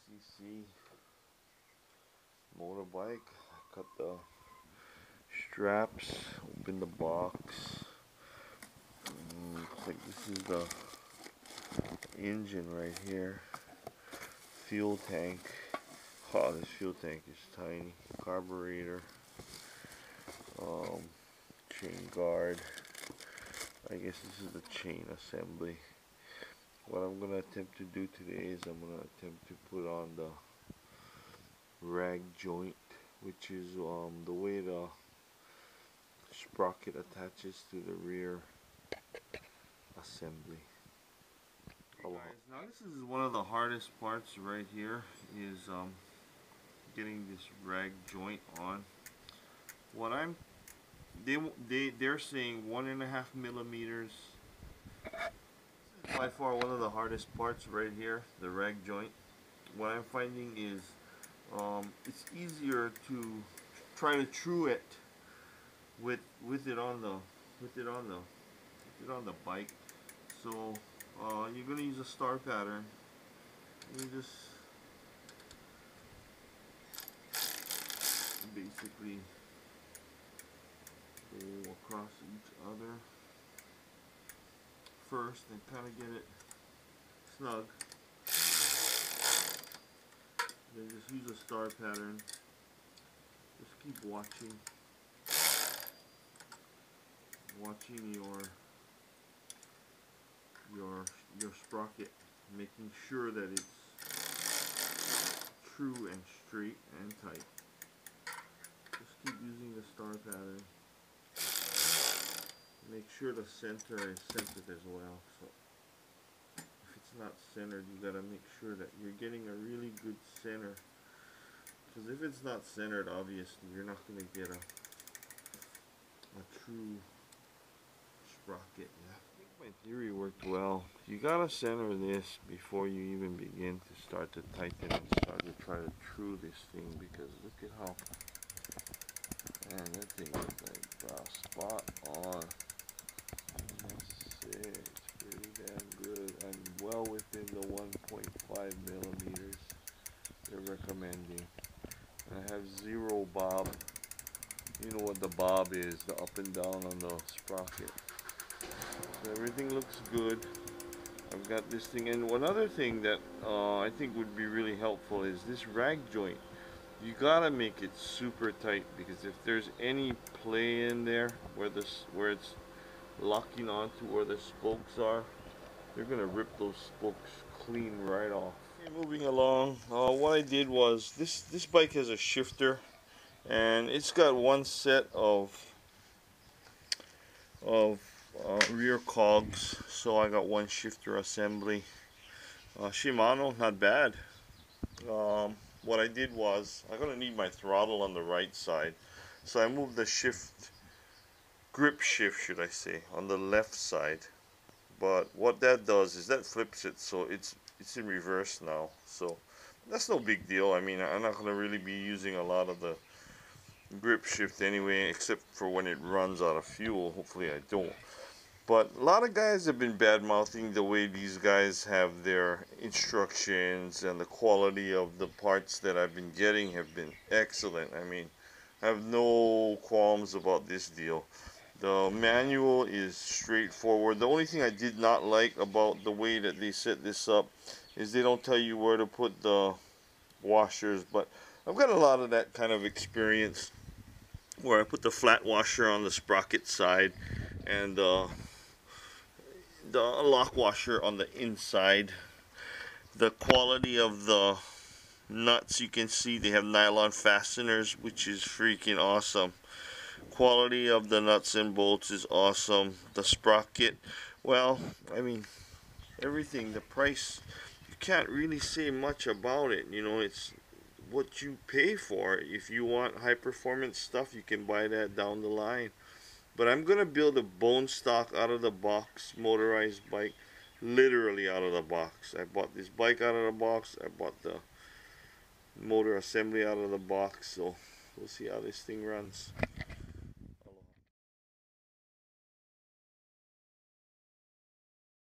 cc motorbike. I cut the straps, open the box. Looks like this is the engine right here. Fuel tank. Oh, this fuel tank is tiny. Carburetor. Chain guard. I guess this is the chain assembly. What I'm going to attempt to do today is I'm going to attempt to put on the rag joint, which is the way the sprocket attaches to the rear assembly. Hey guys, now this is one of the hardest parts right here, is getting this rag joint on. What they're saying 1.5 millimeters. This is by far one of the hardest parts right here, the rag joint. What I'm finding is it's easier to try to true it with it on the bike. So you're gonna use a star pattern. You just basically go across each other first and kind of get it snug. Then just use a star pattern. Just keep watching your sprocket, making sure that it's true and straight and tight. Just keep using the star pattern. Make sure the center is centered as well. So if it's not centered, you gotta make sure that you're getting a really good center. Because if it's not centered, obviously you're not gonna get a true sprocket. Yeah. I think my theory worked well. You gotta center this before you even begin to start to tighten and start to try to true this thing, because look at how, man, that thing is like spot on. That's it. It's pretty damn good. I'm well within the 1.5 millimeters they're recommending. And I have 0 bob. You know what the bob is, the up and down on the sprocket. So everything looks good. I've got this thing. And one other thing that I think would be really helpful is this rag joint. You gotta make it super tight, because if there's any play in there where it's locking onto where the spokes are, they're gonna rip those spokes clean right off. Okay, moving along, what I did was, this bike has a shifter, and it's got one set of rear cogs, so I got one shifter assembly. Shimano, not bad. What I did was, I'm gonna need my throttle on the right side, so I moved the grip shift should I say, on the left side. But what that does is that flips it, so it's in reverse now. So that's no big deal. I mean, I'm not going to really be using a lot of the grip shift anyway, except for when it runs out of fuel. Hopefully I don't. But a lot of guys have been bad-mouthing the way these guys have their instructions, and the quality of the parts that I've been getting have been excellent. I mean, I have no qualms about this deal. The manual is straightforward. The only thing I did not like about the way that they set this up is they don't tell you where to put the washers, but I've got a lot of that kind of experience where I put the flat washer on the sprocket side and the lock washer on the inside. The quality of the nuts, you can see they have nylon fasteners, which is freaking awesome. Quality of the nuts and bolts is awesome. The sprocket, well, I mean, everything. The price, you can't really say much about it. You know, it's what you pay for. If you want high performance stuff, you can buy that down the line. But I'm gonna build a bone stock out of the box motorized bike, literally out of the box. I bought this bike out of the box. I bought the motor assembly out of the box. So we'll see how this thing runs.